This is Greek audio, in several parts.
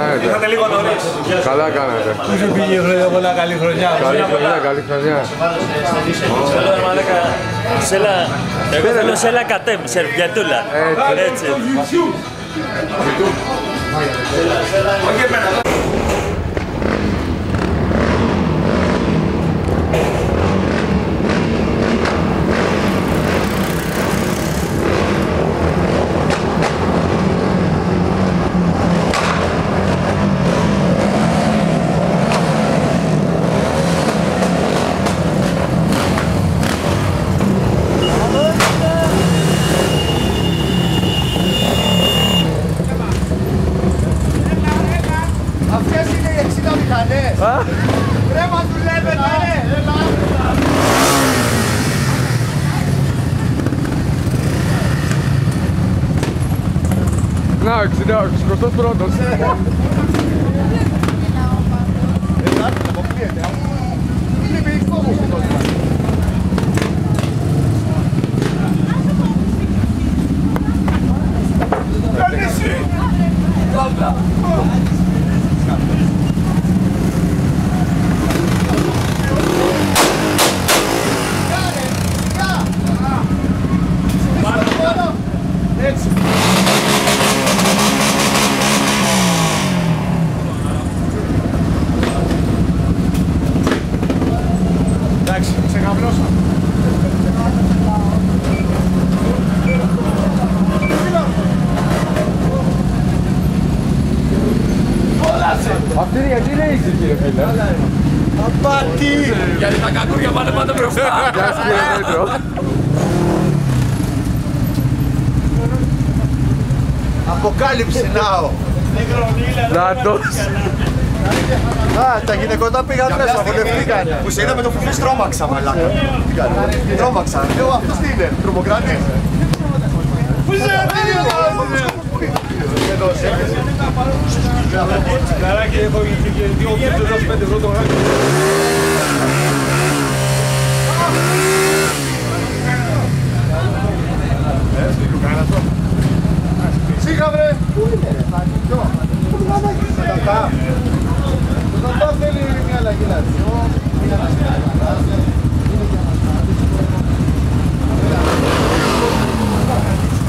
κάνετε? Ήρθατε λίγο νωρίς. Καλά κάνατε. Πώς σου πήγε η χρονιά, πολλά καλή χρονιά. Καλή χρονιά, καλή χρονιά. Εγώ θέλω σέλα κατέμ, σερβιετούλα. Έτσι. Αυτές είναι οι 60 μηχανές. Ρε μα δουλεύετε, ρε. Να, 60 πρώτος. Εντάξει, αποκλείεται. Είναι ποιητικό μου στην τότε. Έτσι. Εντάξει, ξεγαμπλώσα. Αυτή είναι γιατί είναι ήσυχη ρε φίλε. Απάτη! Γιατί τα κακούρια πάνε πάντα μπροστά. Γεια σου κύριε Μέτρο. Αποκάλυψη ναό. Νάτος. Α, τα γυναικότα πήγαν μέσα, βολευτήκανε. Που σε είδα με το φουφί τρόμαξα, μαλάκα. Τρόμαξα. Λέω, αυτός τι είναι, τρομοκράτης. Πού είσαι, Καράκι, έχω δύο όποιες 5 ευρώ το γράμμα. Σίγα βρε! Πού είναι ρε, Πατά. Το Πατά θέλει μια αλλαγή λαδιό, μια αλλαγή.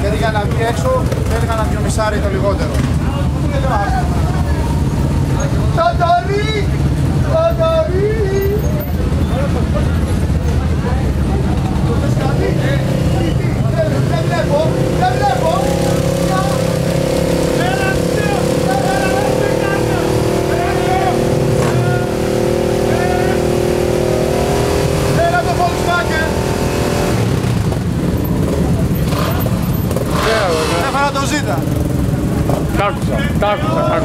Γιατί για να βγει έξω, έλεγα να βιομισάρει το λιγότερο. Τανταρί! Τανταρί! Το θες κάτι? Δεν βλέπω, δεν βλέπω! Έλα το Volkswagen! Έφανα το ζήτα! Τ' άκουσα.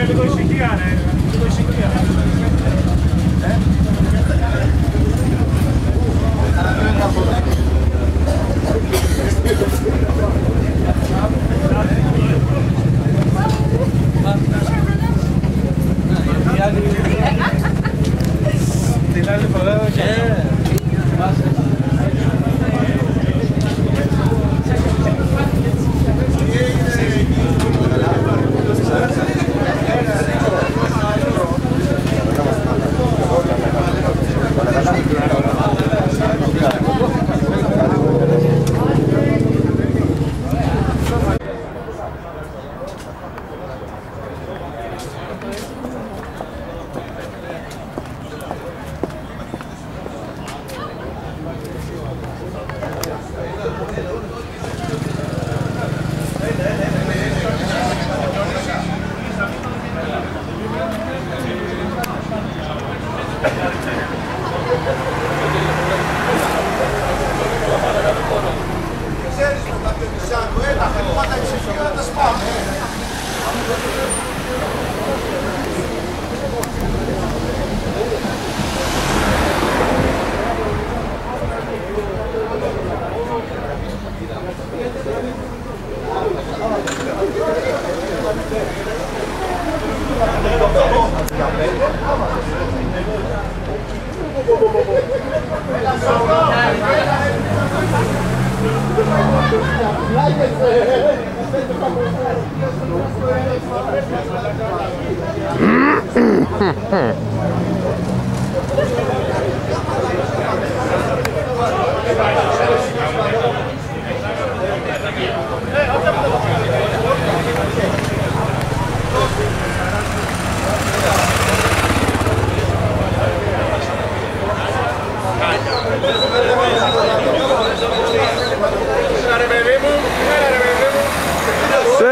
Λίγο ησυχία, ρε. Λίγο ησυχία. Την άλλη φορά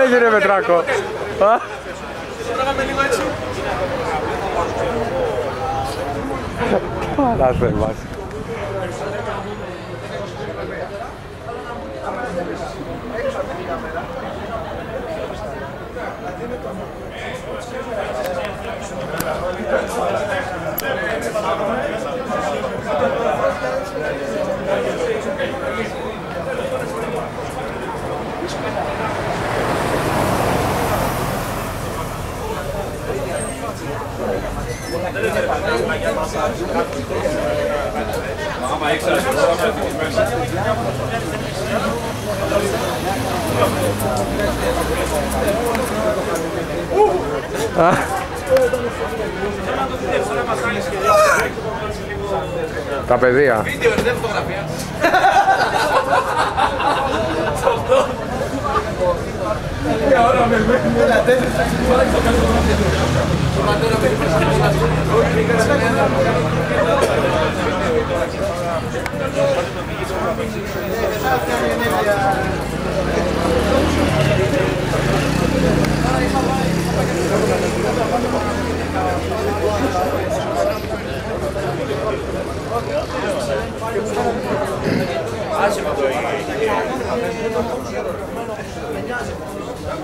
Έγινε Πετράκο. Παρά θέμας. Τα παιδεία. Βίντεο, δεν φωτογραφία.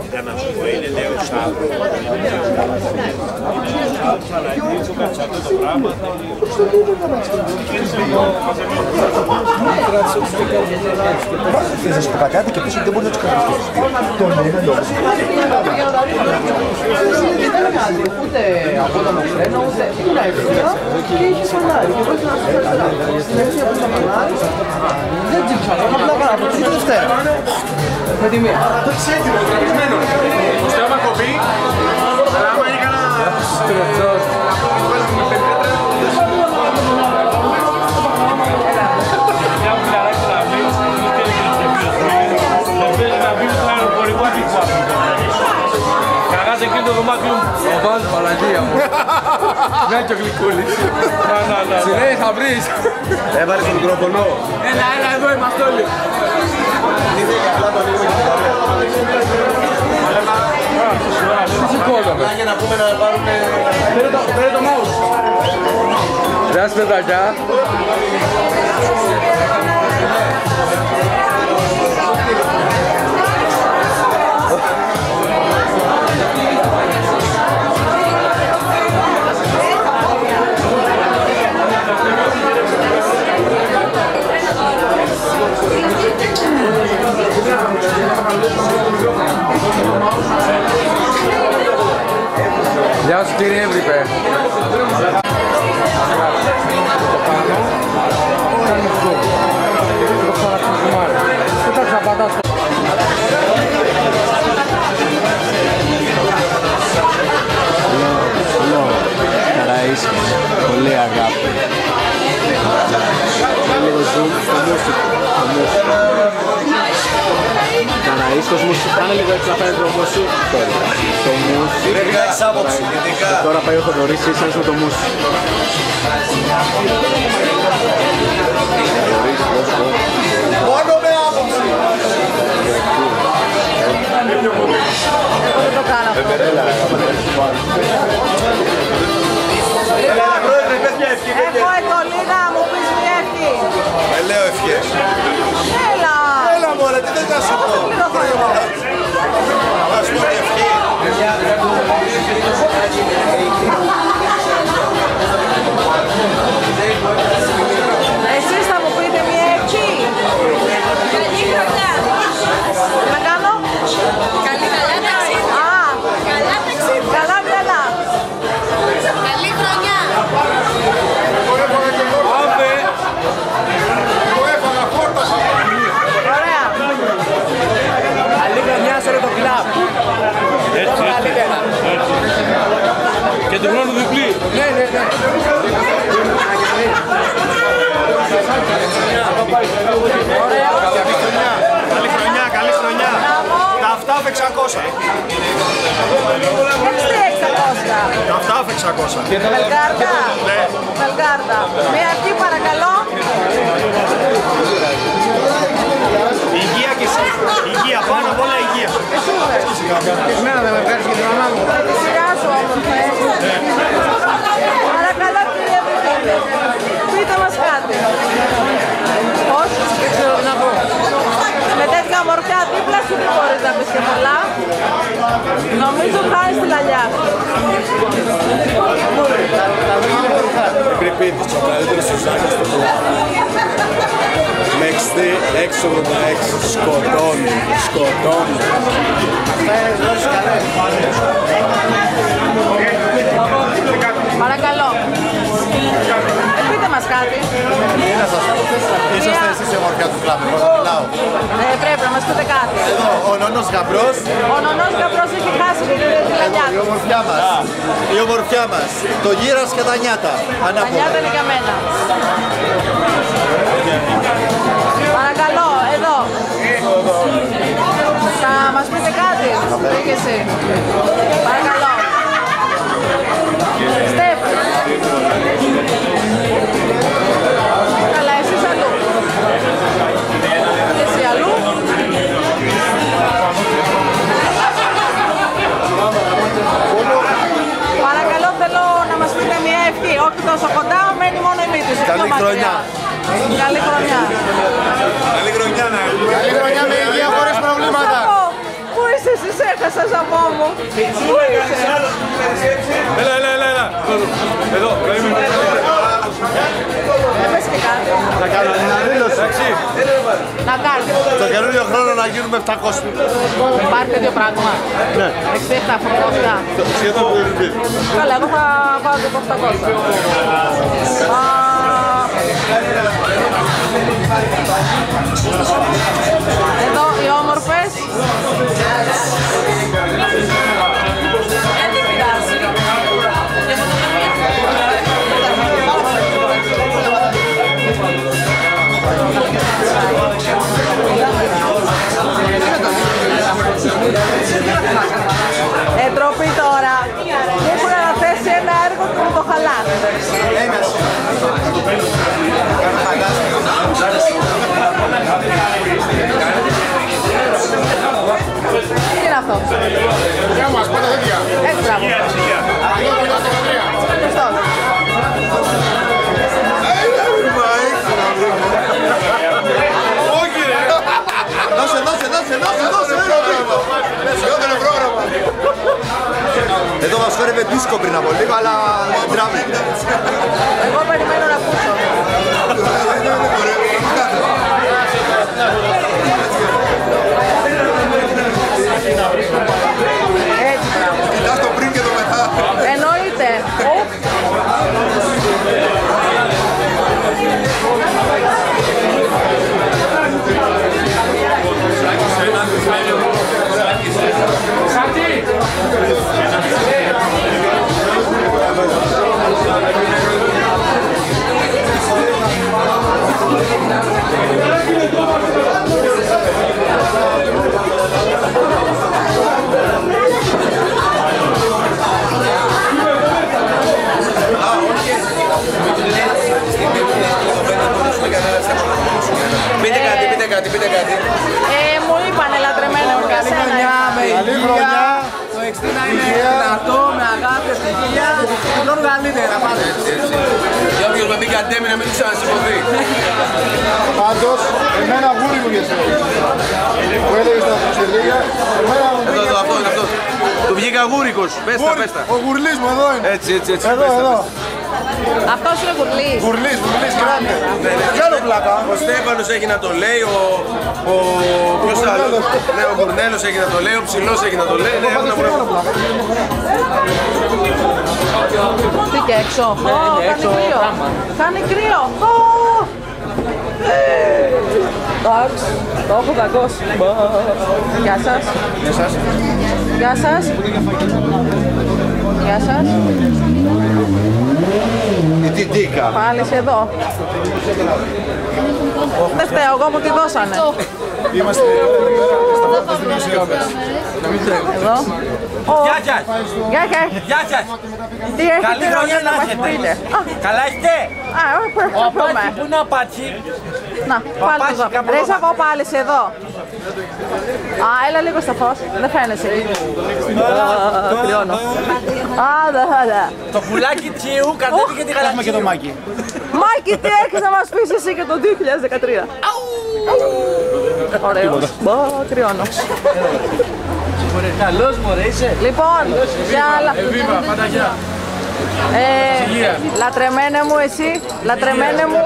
Ήταν να σου πω, είναι νέο Σάββο. Αλλά έτσι αυτό το πράγμα. Και θα σου πω κάτι και πίσω δεν μπορεί να τους κρατήσεις. Το είναι λόγος. Δεν ήταν κάτι, ούτε από το μοχλένο, ούτε ήμουν εύκολα και είχε φανάρι. Και μπορείς να σου πεις στην ευθεία που είχα φανάρι, δεν τζίξα, απλά κάνω από τη Δευτέρα. Με τη μία. Το έχεις έτοιμο, τραβηγμένο. Ώστε άμα κοπεί, αλλά άμα έκανα... Στρετσός. Καγάς εκείνο το δωμάτιο μου. Ο Βάζ, Παλαγία μου. Να και ο Γλυκούλης. Συνέχει θα βρεις. Έβαλες το μικρόφωνο. Έλα, εδώ είμαστε όλοι. Είναι καλά το λίγο και την παρέα. Σηκώνομαι. Για να πούμε να πάρουμε... Πέρε το mouse. Γεια σας παιδάκια. Γεια σου κύριε Εύρυπε. Καραΐσκης, πολύ αγάπη. Λίγο zoom στο μουσικό. Καραΐσκος μουσικό, κάνε λίγο έτσι να φαίνεται το μουσικό. Το μουσικό. Πρέπει να έχεις άποψη, ειδικά. Τώρα πάει ο Θοδωρής, ήσαν με το μουσικό. Μόνο με άποψη. Εγώ δεν το κάνω αυτό. Έλα, πρόεδρε, πες μια ευχή. Έχω εντολή να μου πεις μια ευχή. Λέω ευχές. Έλα. Έλα μωρέ, τι δεν θα σου πω. Θα σου πω μια ευχή. Εσείς θα μου πείτε μια ευχή. Καλή χρονιά. Τι να κάνω? Καλή χρονιά. Α, καλά ταξίδια. Καλά μυαλά. Καλή χρονιά. Το έφαγα, φόρτασα. Ωραία. 600. Έχετε 600. Αυτά 600. Βελγάρτα. Ναι. Βελγάρτα. Μία αρχή παρακαλώ. Υγεία και εσύ. Υγεία, πάνω απ' όλα υγεία. Εμένα δεν με βγάζεις και τη μαμά μου. Τη σειρά σου όμορφε. Παρακαλώ κύριε Βουλή. Πείτε μας κάτι. Πώς? Δεν ξέρω τι να πω. Με τέτοια ομορφιά δίπλα σου δεν μπορείς να πεις και πολλά. Νομίζω χάρη στη λαλιά σου. Κρυπίτης, ο καλύτερος Σουζάκης στο πλάνο. Με 686 σκοτώνει. Παρακαλώ. Πείτε μας κάτι. Είσαστε εσείς η ομορφιά του κλάμπου, εγώ μιλάω. Πρέπει να μας πείτε κάτι. Εδώ, ο νονός γαμπρός. Ο νονός γαμπρός έχει χάσει τη λαλιά Η του. ομορφιά μας. Η ομορφιά μας. Το γύρας και τα νιάτα. Τα νιάτα είναι για μένα. Παρακαλώ, εδώ. Θα μας πείτε κάτι. Και εσύ. Παρακαλώ. Στεφ. Καλά, εσείς αλλού. Και εσύ αλλού. Παρακαλώ, θέλω να μας πείτε μια ευχή. Όχι τόσο κοντά, μένει μόνο η μύτη σου. Καλή χρονιά. Καλή χρονιά. Καλή χρονιά να έχουμε. Καλή χρονιά με υγεία χωρίς προβλήματα. Πού είσαι εσύ, έχασα από μου. Πού είσαι. Έλα. Εδώ, Πες και κάτι. Να κάνω μια δήλωση. Να κάνεις. Το καινούριο χρόνο να γίνουμε 700. Υπάρχει τέτοιο πράγμα. Ναι. 6-7 φορμόσια. Σχεδόν το ίδιο. Καλά, εγώ θα πάω και από 800. Εδώ οι όμορφες. Ντροπή τώρα. Μου έχουν αναθέσει ένα έργο και μου το χαλάνε. Τι είναι αυτό? Γεια μας, πάντα τέτοια. Έτσι, μπράβο. Χριστός. Όχι ρε. Δώσε. Σιώδερε πρόγραμμα. Εδώ μας φέρευε δίσκο πριν από λίγο, αλλά τράβει. Εγώ περιμένω να ακούσω. Έτσι, μπράβο. Κοιτάς το πριν και το μετά. Εννοείται. Πείτε κάτι. Μου είπανε λατρεμένα μου για σένα. Καλή χρονιά. Το 60 είναι δυνατό, με αγάπη, ευτυχία. Τον καλύτερα πάντα. Για όποιος με μπήκε αντέμι να μην του ξανασυμποθεί. Πάντως, εμένα γούρι μου για σένα. Που έλεγες τα φουστελίγια, εμένα μου μπήκε... Εδώ, αυτό. Του βγήκα γούρικος. Πες τα. Ο γουρλής μου εδώ είναι. Έτσι. Εδώ. Αυτός είναι γουρλής. Γουρλής, κράτε. Κάνω πλάκα. Ο Στέφανος έχει να το λέει, ποιος άλλος? Ναι, ο Μπουρνέλος έχει να το λέει, ο Ψηλός έχει να το λέει. Τι και έξω. Κάνει κρύο. Εντάξει, το έχω δαγκώσει. Γεια σας. Γεια σας. Γεια σας. Η Τιντίκα. Πάλι είσαι εδώ. Δεν φταίω, εγώ μου τη δώσανε. Είμαστε στα πρώτα δημοσιογράφες. Εδώ. Γεια σας. Γεια σας. Γεια σας. Τι έχετε Καλή χρονιά να έχετε. Καλά είστε. Προσπαθούμε. Πού είναι ο Πατσί. Να, πάλι εδώ. Ρε Σαββό, πάλι σε εδώ. Α, έλα λίγο στο φως. Δεν φαίνεσαι εκεί. Κρυώνω. Α, δε. Το πουλάκι Τσίου κατέβηκε τη γαλαξία. Και το Μάκη. Μάκη, τι έχεις να μας πεις εσύ για το 2013. Ωραίος. Κρυώνω. Καλός μωρέ είσαι. Λοιπόν, για άλλα. Πανταγιά. Λατρεμένε μου, εσύ, λατρεμένε μου.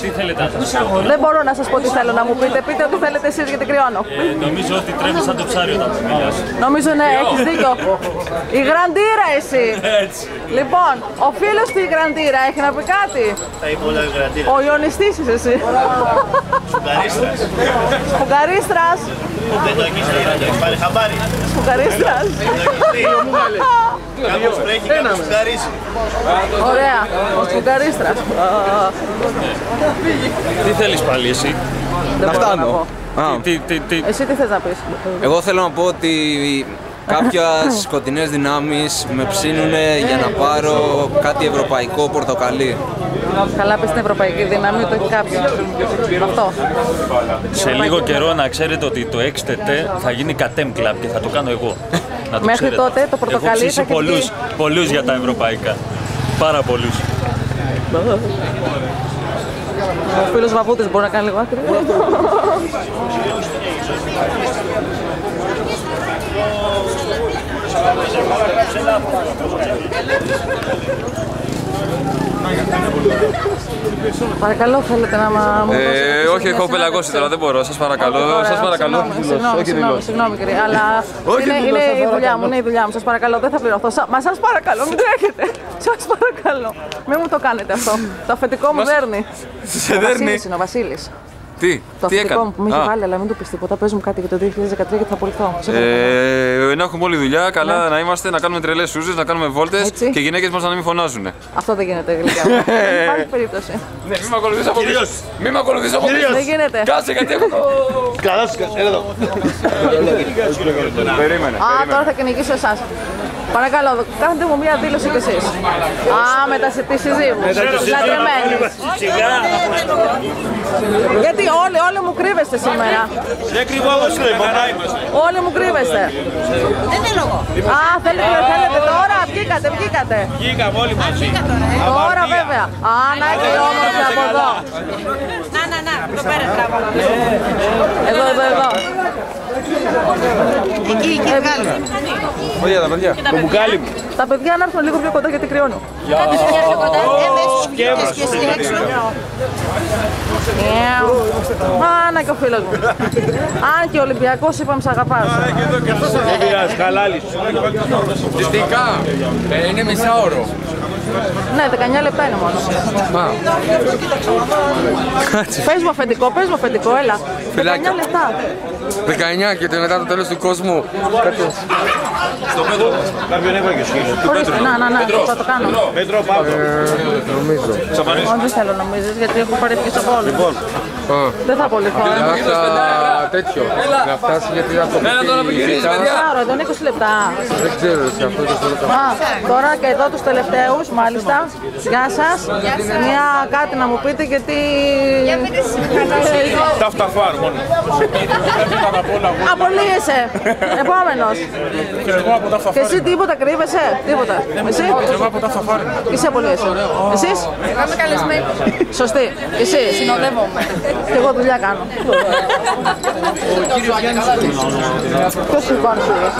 Τι θέλετε. Δεν μπορώ να σας πω τι θέλω να μου πείτε. Πείτε ό,τι θέλετε εσείς γιατί κρυώνω. Νομίζω ότι τρέμει σαν το ψάρι όταν μιλάς. Νομίζω ναι, έχεις δίκιο. Η Γραντήρα εσύ. Έτσι. Λοιπόν, ο φίλος του η Γραντήρα έχει να πει κάτι. Θα είπε όλα η Γραντήρα. Ο Ιωνιστής είσαι εσύ. Σπουγγαρίστρας. Σπουγγαρίστρας. Δεν το έχεις πάρει χαμπάρι. Σπουγγαρίστρας. Κάπως τρέχει, κάπως σπουγγαρίσει. Ωραία, ο Σπουγγαρίστρας. Τι θέλεις πάλι εσύ. Δεν μπορώ να πω. Εσύ τι θες να πεις. Εγώ θέλω να πω ότι κάποιες σκοτεινές δυνάμεις με ψήνουνε για να πάρω κάτι ευρωπαϊκό πορτοκαλί. Καλά πες την ευρωπαϊκή δύναμη, το έχει κάψει. Αυτό. Σε λίγο καιρό να ξέρετε ότι το XTT θα γίνει κατέμ κλαμπ και θα το κάνω εγώ. Να το Μέχρι ξέρετε. τότε το πορτοκαλί θα έχει πολλούς για τα ευρωπαϊκά. Πάρα πολλούς. Ο φίλος Βαβούτης μπορεί να κάνει λίγο άκρη. Παρακαλώ, θέλετε να μου δώσετε. Όχι, έχω πελαγώσει τώρα, δεν μπορώ. Σας παρακαλώ. Σας παρακαλώ. Συγγνώμη κύριε, αλλά είναι η δουλειά μου, είναι η δουλειά μου. Σας παρακαλώ, δεν θα πληρωθώ. Μα σας παρακαλώ, μην τρέχετε. Σας παρακαλώ. Μην μου το κάνετε αυτό. Το αφεντικό μου δέρνει. Σε δέρνει. Είναι ο Βασίλης. Τι, το τι αφεντικό έκανε. μου που με είχε βάλει, αλλά μην του πεις τίποτα. Πες μου κάτι για το 2013 γιατί θα απολυθώ. Να έχουμε όλη δουλειά, καλά να είμαστε, να κάνουμε τρελές σούζες, να κάνουμε βόλτες και οι γυναίκες μας να μην φωνάζουν. Αυτό δεν γίνεται γλυκά. Δεν υπάρχει περίπτωση. Ναι, μην με ακολουθείς από πίσω. Μην με ακολουθείς από πίσω. Δεν γίνεται. Κάτσε γιατί έχω το... Καλά σου, έλα εδώ. Περίμενε. Α, τώρα θα κυνηγήσω εσάς. Παρακαλώ, κάντε μου μία δήλωση κι εσείς. Α, μετά σε τη συζύγου. Λατρεμένη. Γιατί όλοι μου κρύβεστε σήμερα. Δεν κρύβω όμως, Όλοι μου κρύβεστε. Δεν θέλω εγώ. Α, θέλετε τώρα, βγήκατε. Βγήκαμε όλοι μαζί. Τώρα βέβαια. Α, να και η όμορφη από εδώ. Να, το πέρα τράβα. Εδώ. Εκεί, βγάλε. Ωραία τα παιδιά. Το μπουκάλι μου. Τα παιδιά να έρθουν λίγο πιο κοντά γιατί κρυώνω. Κάντε παιδιά πιο κοντά. Μέσα και εσύ έξω. Α, να και ο φίλος μου. Αν και ο Ολυμπιακός είπαμε σ' αγαπάω. Δεν πειράζει, χαλάλι σου. Δυτικά, είναι μισάωρο. Ναι, 19 λεπτά είναι μόνο. Πες μου αφεντικό, έλα. 19 λεπτά. 19 και μετά το τέλος του κόσμου. Κάποιον έβαλε και σχέση. Ορίστε, να, θα το κάνω. Πέτρο, πάμε. Νομίζω. Όχι, δεν θέλω νομίζεις, γιατί έχω παρέχει από όλους. Λοιπόν. Δεν θα απολυθώ. Τέτοιο. Να φτάσει γιατί αυτό που Άρα, εδώ είναι 20 λεπτά. δεν ξέρω σε αυτό το θέλω. Τώρα και εδώ τους τελευταίους, μάλιστα. Γεια σας. Μια κάτι να μου πείτε γιατί... Τα φταφάρ μόνο. Απολύεσαι. Επόμενος. Και εσύ τίποτα κρύβεσαι. Τίποτα. Εσύ. Εσύ απολύεσαι. Εσείς. Εγώ είμαι καλεσμένη. Σωστή. Εσύ. Συνοδεύομαι. Και εγώ δουλειά κάνω. Ποιος λοιπόν Σούζος.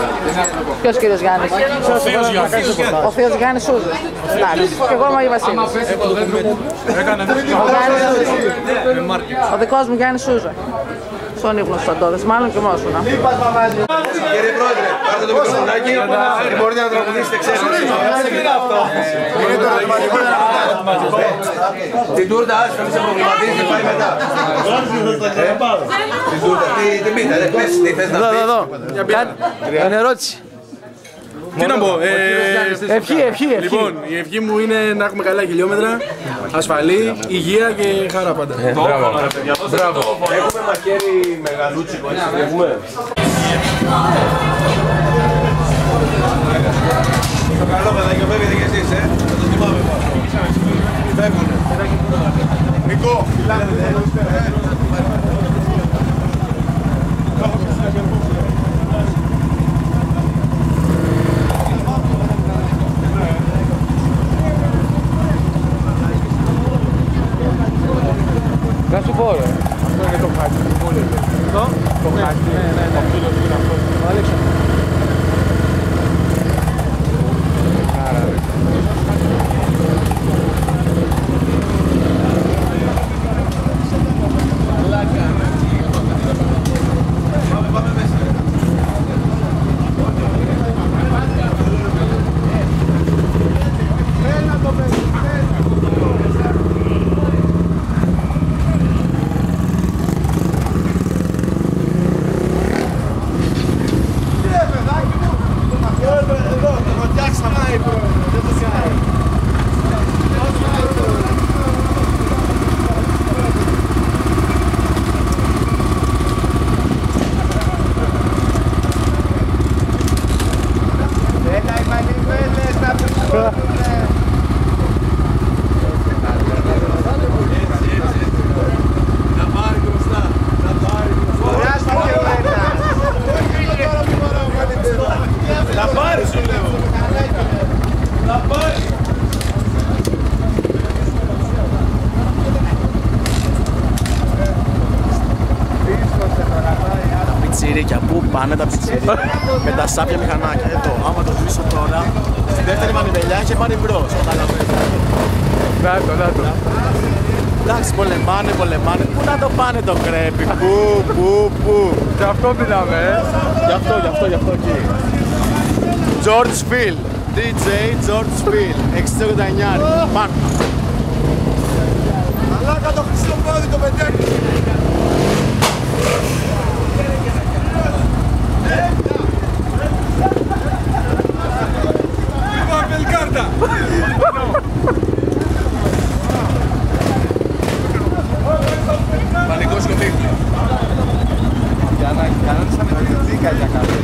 Ποιος κύριος Γιάννης. Ο Θείος Γιάννης Σούζος. Εντάξει. Και εγώ είμαι η Βασίλης. Ο δικός μου Γιάννης Σούζο. Στον ύπνο στους αντόδες, μάλλον και μόνο σου να. Κύριε Πρόεδρε, πάρτε το μικροφωνάκι και μπορείτε να τραγουδήσετε ξένο. Την τούρτα, άσχα, μην σε προβληματίζει και πάει μετά. Την τούρτα, την πίτα, πες τι θες να πεις. Μια ερώτηση. Τι να πω, Ευχή. λοιπόν, η ευχή μου είναι να έχουμε καλά χιλιόμετρα, ασφαλή, υγεία και χαρά πάντα. Μπράβο. Έχουμε μαχαίρι μεγαλούτσικο, έτσι έχουμε. Το καλό παιδάκι, φεύγετε κι εσείς, θα το θυμάμαι πάνω. Φεύγουνε. Νικό, φιλάνε. Να σου πω ρε. Αυτό είναι το χάκι. Το χάκι. Ναι. Άλεξα. Πού πάνε τα πιτσίρια με τα σάπια μηχανάκια. Εδώ, άμα το σβήσω τώρα, στη δεύτερη μανιβελιά είχε πάρει μπρος. Να το. Εντάξει, πολεμάνε. Πού να το πάνε το κρέπι, πού. Και αυτό μιλάμε, Γι' αυτό εκεί. George Phil, DJ George Phil, 689. Πάνω. Μαλάκα το χρυσό πόδι το πεντέκι. Πανικός σκοτήχλη. Για να κανόνισαμε τη δίκα για κάτι.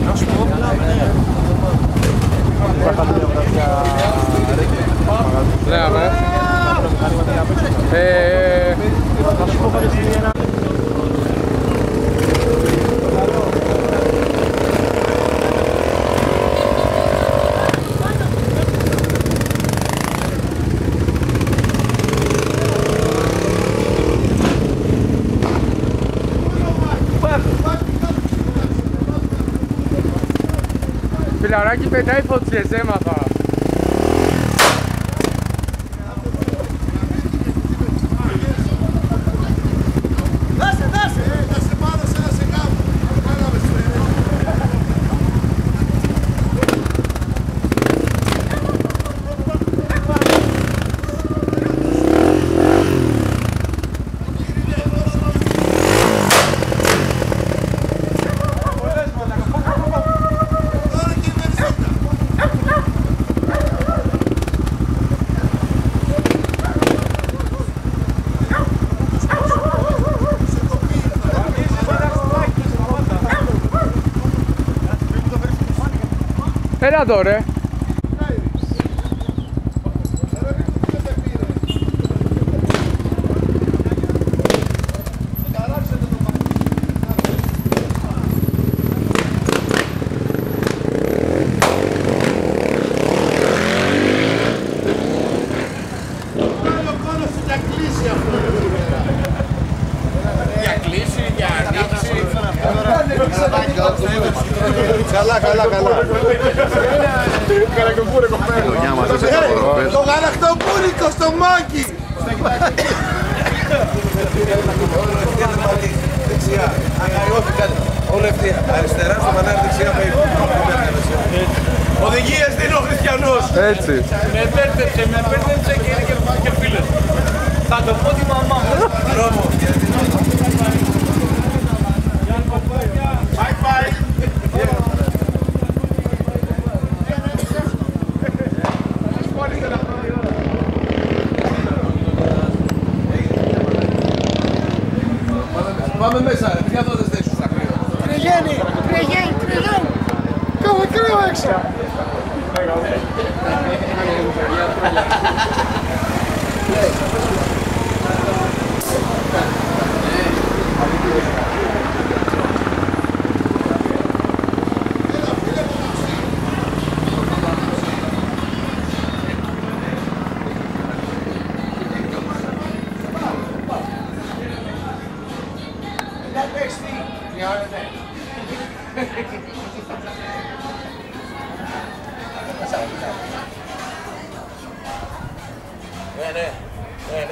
Να σου πω. Θα σου πω κάτι στιγμή ένα. Φιλαράκι πετάει φωτιές, έμαθα. Δάσε πάνω σε ένα σεγάμ. Έλα εδώ ρε. Καλά. Το γαλακτοπούρικο στο μάκι. Δεξιά. Όλο ευθεία. Αριστερά στο φανάρι δεξιά. Οδηγίες δίνει ο Χριστιανός. Έτσι. Με πέρτεψε και είναι και φίλες. Θα το πω τη μαμά μου. Δρόμο. Πάμε μέσα, ρε, μην καθόσαστε έξω στα κρύα. Τριγέννη. Κάθε κρύο έξω.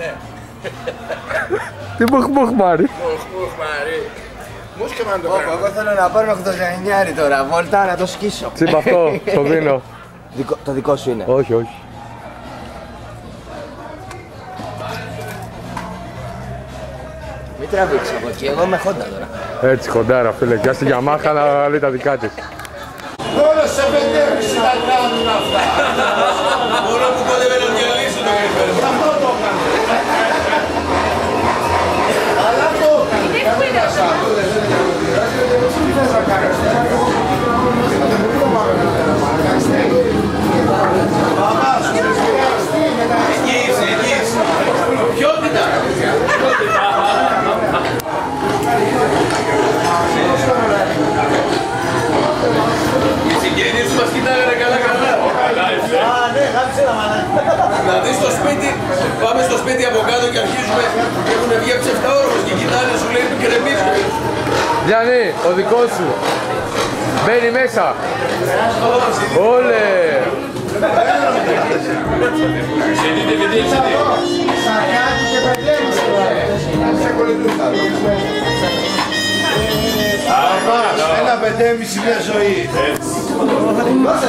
Ναι. Τι μοχ Μάρι. Μουσικά να το κάνω. Εγώ θέλω να πάρω 89 τώρα, βολτά να το σκίσω. Τσίπ αυτό, το δίνω. Το δικό σου είναι. Όχι. Μην τραβήξεις από εκεί, εγώ είμαι χόντα τώρα. Έτσι χοντάρα φίλε, και στη Γιαμάχα να λέει τα δικά της. Μόνο σε πεντέμιση να κάνουν αυτά. Μόνο που κόντευε να διαλύσουν το γήπεδο. Αυτό το έκανε. Αλλά το έκανε. Τι θες να κάνεις. Εγγύηση. Ποιότητα. Οι συγγενείς σου μας κοιτάγανε καλά. Ναι, γάμισε τα μάνα. Δηλαδή στο σπίτι, πάμε στο σπίτι από κάτω και αρχίζουμε και έχουν βγει από 7 όροφος και κοιτάνε, σου λέει κρεμίσου. Γιάννη, ο δικός σου. Μπαίνει μέσα. Όλε. Σακάκι και πεντέμιση. Ένα πεντέμιση μια ζωή. Δώσε.